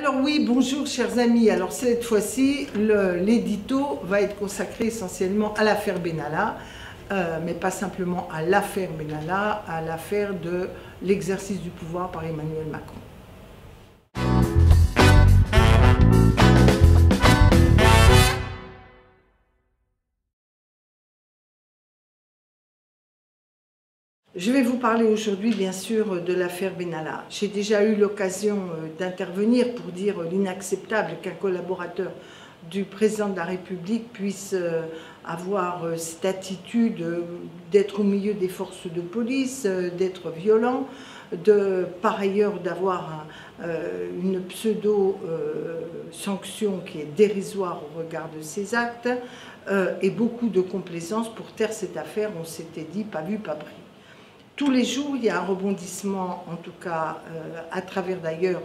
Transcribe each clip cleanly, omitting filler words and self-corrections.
Alors oui, bonjour chers amis. Alors cette fois-ci, l'édito va être consacré essentiellement à l'affaire Benalla, mais pas simplement à l'affaire Benalla, à l'affaire de l'exercice du pouvoir par Emmanuel Macron. Je vais vous parler aujourd'hui, bien sûr, de l'affaire Benalla. J'ai déjà eu l'occasion d'intervenir pour dire l'inacceptable qu'un collaborateur du président de la République puisse avoir cette attitude d'être au milieu des forces de police, d'être violent, par ailleurs d'avoir une pseudo-sanction qui est dérisoire au regard de ses actes, et beaucoup de complaisance pour taire cette affaire. On s'était dit pas vu, pas pris. Tous les jours, il y a un rebondissement, en tout cas à travers d'ailleurs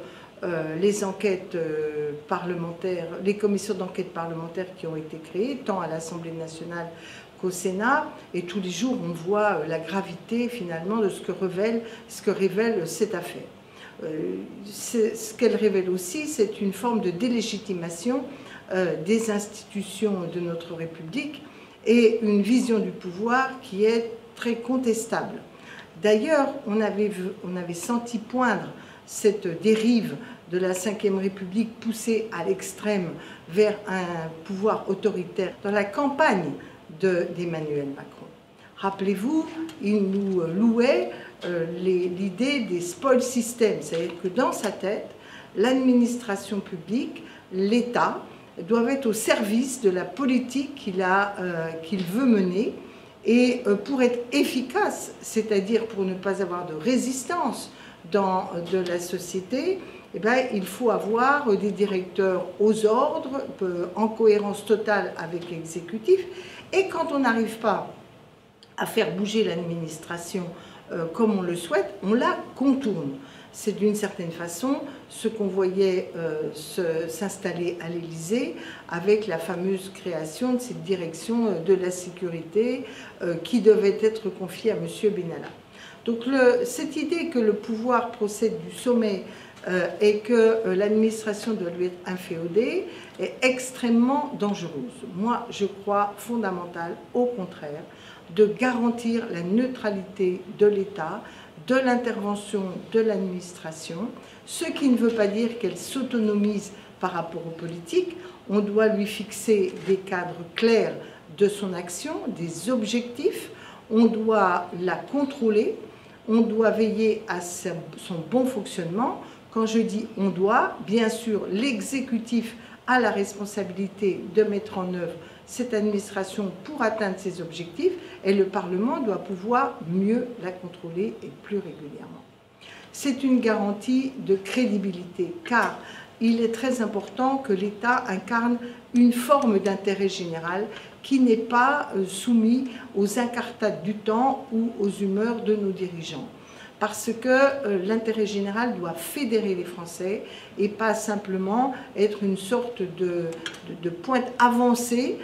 les enquêtes parlementaires, les commissions d'enquête parlementaires qui ont été créées, tant à l'Assemblée nationale qu'au Sénat. Et tous les jours, on voit la gravité finalement de ce que révèle cette affaire. Ce qu'elle révèle aussi, c'est une forme de délégitimation des institutions de notre République et une vision du pouvoir qui est très contestable. D'ailleurs, on avait senti poindre cette dérive de la Ve République poussée à l'extrême vers un pouvoir autoritaire dans la campagne d'Emmanuel Macron. Rappelez-vous, il nous louait l'idée des spoil systems, c'est-à-dire que dans sa tête, l'administration publique, l'État, doivent être au service de la politique qu'il veut mener. Et pour être efficace, c'est-à-dire pour ne pas avoir de résistance de la société, eh bien, il faut avoir des directeurs aux ordres, en cohérence totale avec l'exécutif. Et quand on n'arrive pas à faire bouger l'administration comme on le souhaite, on la contourne. C'est d'une certaine façon ce qu'on voyait s'installer à l'Élysée avec la fameuse création de cette direction de la sécurité qui devait être confiée à M. Benalla. Donc cette idée que le pouvoir procède du sommet et que l'administration doit lui être inféodée est extrêmement dangereuse. Moi, je crois fondamental, au contraire, de garantir la neutralité de l'État, de l'intervention de l'administration, ce qui ne veut pas dire qu'elle s'autonomise par rapport aux politiques. On doit lui fixer des cadres clairs de son action, des objectifs, on doit la contrôler, on doit veiller à son bon fonctionnement. Quand je dis on doit, bien sûr, l'exécutif a la responsabilité de mettre en œuvre cette administration pour atteindre ses objectifs et le Parlement doit pouvoir mieux la contrôler et plus régulièrement. C'est une garantie de crédibilité car il est très important que l'État incarne une forme d'intérêt général qui n'est pas soumis aux incartades du temps ou aux humeurs de nos dirigeants. Parce que l'intérêt général doit fédérer les Français et pas simplement être une sorte de pointe avancée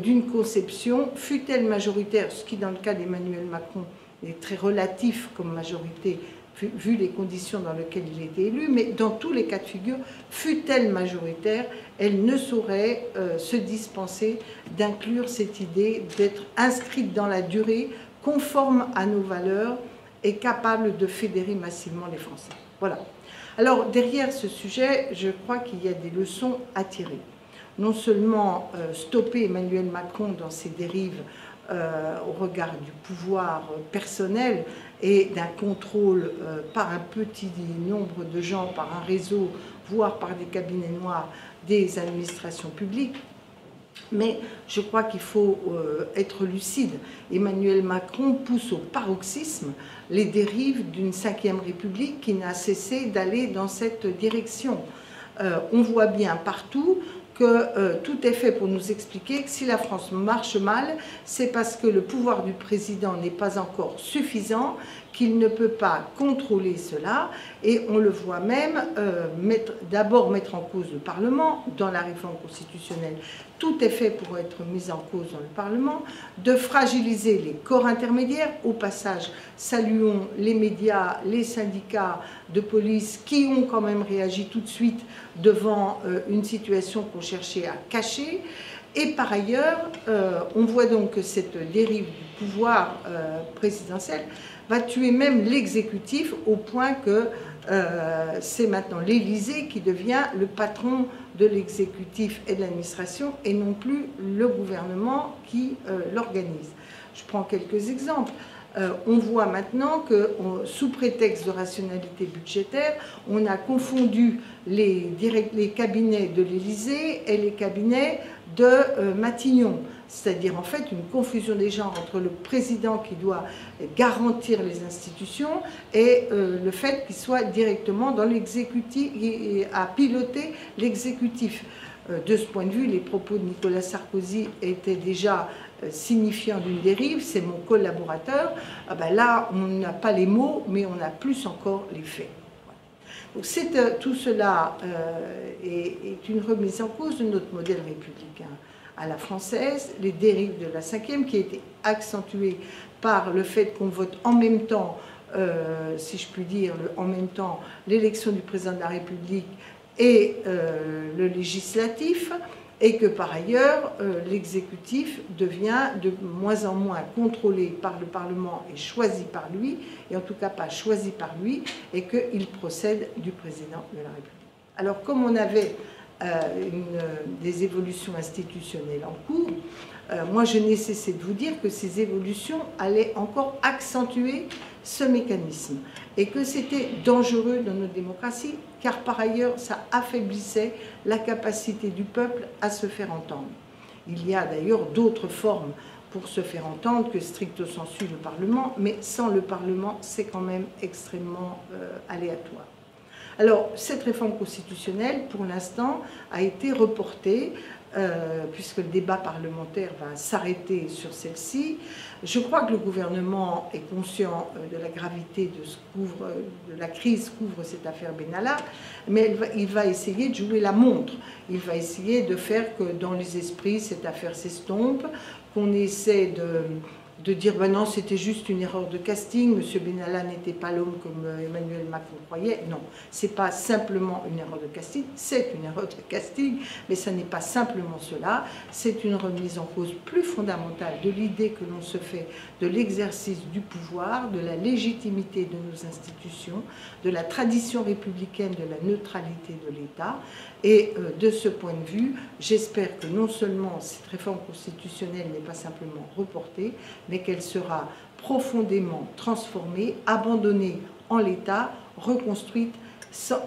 d'une conception, fût-elle majoritaire, ce qui dans le cas d'Emmanuel Macron est très relatif comme majorité, vu les conditions dans lesquelles il a été élu, mais dans tous les cas de figure, fût-elle majoritaire, elle ne saurait se dispenser d'inclure cette idée d'être inscrite dans la durée, conforme à nos valeurs, est capable de fédérer massivement les Français. Voilà. Alors, derrière ce sujet, je crois qu'il y a des leçons à tirer. Non seulement stopper Emmanuel Macron dans ses dérives au regard du pouvoir personnel et d'un contrôle par un petit nombre de gens, par un réseau, voire par des cabinets noirs des administrations publiques, mais je crois qu'il faut être lucide. Emmanuel Macron pousse au paroxysme les dérives d'une Ve République qui n'a cessé d'aller dans cette direction. On voit bien partout que tout est fait pour nous expliquer que si la France marche mal, c'est parce que le pouvoir du président n'est pas encore suffisant, qu'il ne peut pas contrôler cela, et on le voit même d'abord mettre en cause le Parlement dans la réforme constitutionnelle. Tout est fait pour être mis en cause dans le Parlement, de fragiliser les corps intermédiaires. Au passage, saluons les médias, les syndicats de police qui ont quand même réagi tout de suite devant une situation qu'on cherchait à cacher. Et par ailleurs, on voit donc que cette dérive du pouvoir présidentiel va tuer même l'exécutif au point que c'est maintenant l'Élysée qui devient le patron de l'exécutif et de l'administration et non plus le gouvernement qui l'organise. Je prends quelques exemples. On voit maintenant que, sous prétexte de rationalité budgétaire, on a confondu les cabinets de l'Élysée et les cabinets de Matignon. C'est-à-dire en fait une confusion des genres entre le président qui doit garantir les institutions et le fait qu'il soit directement dans l'exécutif et à piloter l'exécutif. De ce point de vue, les propos de Nicolas Sarkozy étaient déjà signifiant d'une dérive, c'est mon collaborateur. Ah ben là, on n'a pas les mots, mais on a plus encore les faits. Donc tout cela est une remise en cause de notre modèle républicain à la française, les dérives de la 5e qui a été accentuée par le fait qu'on vote en même temps, si je puis dire, en même temps l'élection du président de la République et le législatif, et que par ailleurs, l'exécutif devient de moins en moins contrôlé par le Parlement et choisi par lui, et en tout cas pas choisi par lui, et qu'il procède du président de la République. Alors comme on avait des évolutions institutionnelles en cours, moi je n'ai cessé de vous dire que ces évolutions allaient encore accentuer ce mécanisme et que c'était dangereux dans notre démocratie car par ailleurs ça affaiblissait la capacité du peuple à se faire entendre. Il y a d'ailleurs d'autres formes pour se faire entendre que stricto sensu le Parlement, mais sans le Parlement c'est quand même extrêmement aléatoire. Alors, cette réforme constitutionnelle, pour l'instant, a été reportée, puisque le débat parlementaire va s'arrêter sur celle-ci. Je crois que le gouvernement est conscient de la gravité de la crise qu'ouvre cette affaire Benalla, mais il va essayer de jouer la montre. Il va essayer de faire que dans les esprits, cette affaire s'estompe, qu'on essaie de dire ben non, c'était juste une erreur de casting, M. Benalla n'était pas l'homme comme Emmanuel Macron croyait. Non, c'est pas simplement une erreur de casting, c'est une erreur de casting, mais ça n'est pas simplement cela, c'est une remise en cause plus fondamentale de l'idée que l'on se fait de l'exercice du pouvoir, de la légitimité de nos institutions, de la tradition républicaine de la neutralité de l'État. Et de ce point de vue, j'espère que non seulement cette réforme constitutionnelle n'est pas simplement reportée, mais qu'elle sera profondément transformée, abandonnée en l'état, reconstruite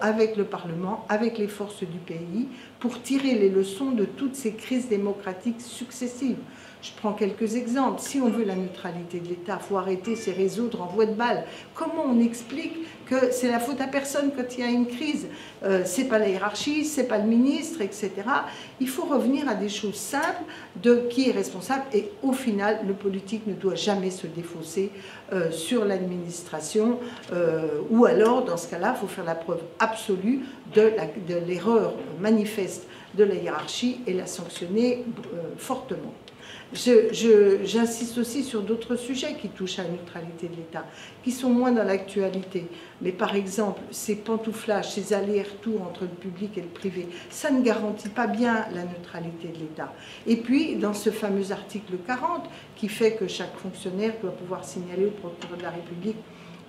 avec le Parlement, avec les forces du pays, pour tirer les leçons de toutes ces crises démocratiques successives. Je prends quelques exemples. Si on veut la neutralité de l'État, il faut arrêter ces réseaux de renvoi de balles. Comment on explique que c'est la faute à personne quand il y a une crise? C'est pas la hiérarchie, c'est pas le ministre, etc. Il faut revenir à des choses simples de qui est responsable. Et au final, le politique ne doit jamais se défausser sur l'administration. Ou alors, dans ce cas-là, il faut faire la preuve absolue de l'erreur manifeste de la hiérarchie et la sanctionner fortement. J'insiste aussi sur d'autres sujets qui touchent à la neutralité de l'État, qui sont moins dans l'actualité. Mais par exemple, ces pantouflages, ces allers-retours entre le public et le privé, ça ne garantit pas bien la neutralité de l'État. Et puis, dans ce fameux article 40, qui fait que chaque fonctionnaire doit pouvoir signaler au procureur de la République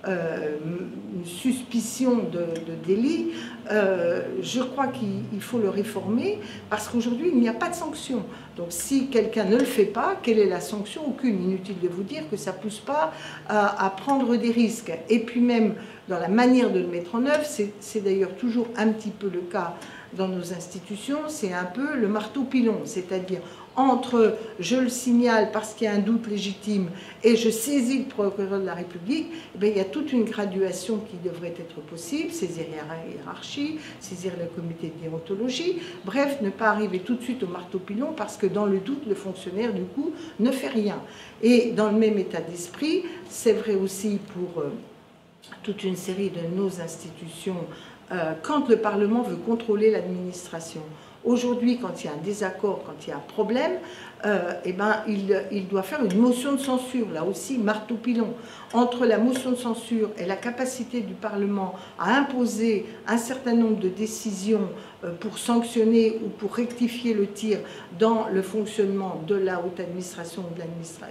une suspicion de délit, je crois qu'il faut le réformer parce qu'aujourd'hui il n'y a pas de sanction. Donc si quelqu'un ne le fait pas, quelle est la sanction? Aucune. Inutile de vous dire que ça ne pousse pas à prendre des risques. Et puis même dans la manière de le mettre en œuvre. C'est d'ailleurs toujours un petit peu le cas dans nos institutions, c'est un peu le marteau-pilon, c'est-à-dire entre je le signale parce qu'il y a un doute légitime et je saisis le procureur de la République, il y a toute une graduation qui devrait être possible, saisir la hiérarchie, saisir le comité de déontologie, bref, ne pas arriver tout de suite au marteau-pilon parce que dans le doute, le fonctionnaire, du coup, ne fait rien. Et dans le même état d'esprit, c'est vrai aussi pour toute une série de nos institutions, quand le Parlement veut contrôler l'administration. Aujourd'hui, quand il y a un désaccord, quand il y a un problème, il doit faire une motion de censure, là aussi, marteau-pilon. Entre la motion de censure et la capacité du Parlement à imposer un certain nombre de décisions pour sanctionner ou pour rectifier le tir dans le fonctionnement de la haute administration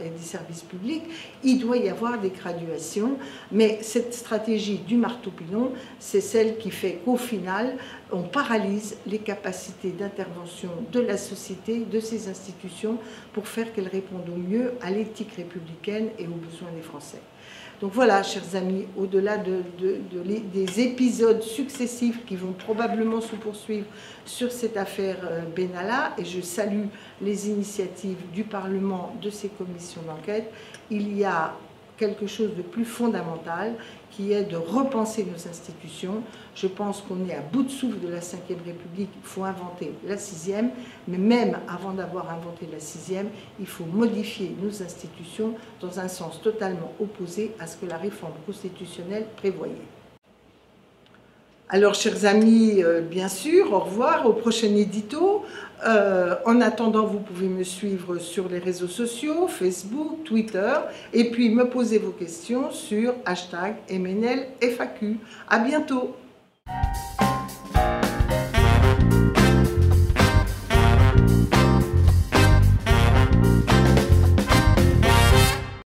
et des services publics, il doit y avoir des graduations. Mais cette stratégie du marteau-pilon, c'est celle qui fait qu'au final, on paralyse les capacités d'intervention de la société, de ces institutions, pour faire qu'elles répondent au mieux à l'éthique républicaine et aux besoins des Français. Donc voilà, chers amis, au-delà des épisodes successifs qui vont probablement se poursuivre sur cette affaire Benalla, et je salue les initiatives du Parlement, de ces commissions d'enquête, il y a quelque chose de plus fondamental qui est de repenser nos institutions. Je pense qu'on est à bout de souffle de la Ve République, il faut inventer la 6e, mais même avant d'avoir inventé la 6e, il faut modifier nos institutions dans un sens totalement opposé à ce que la réforme constitutionnelle prévoyait. Alors, chers amis, bien sûr, au revoir, au prochain édito. En attendant, vous pouvez me suivre sur les réseaux sociaux, Facebook, Twitter, et puis me poser vos questions sur #MNLFAQ. À bientôt.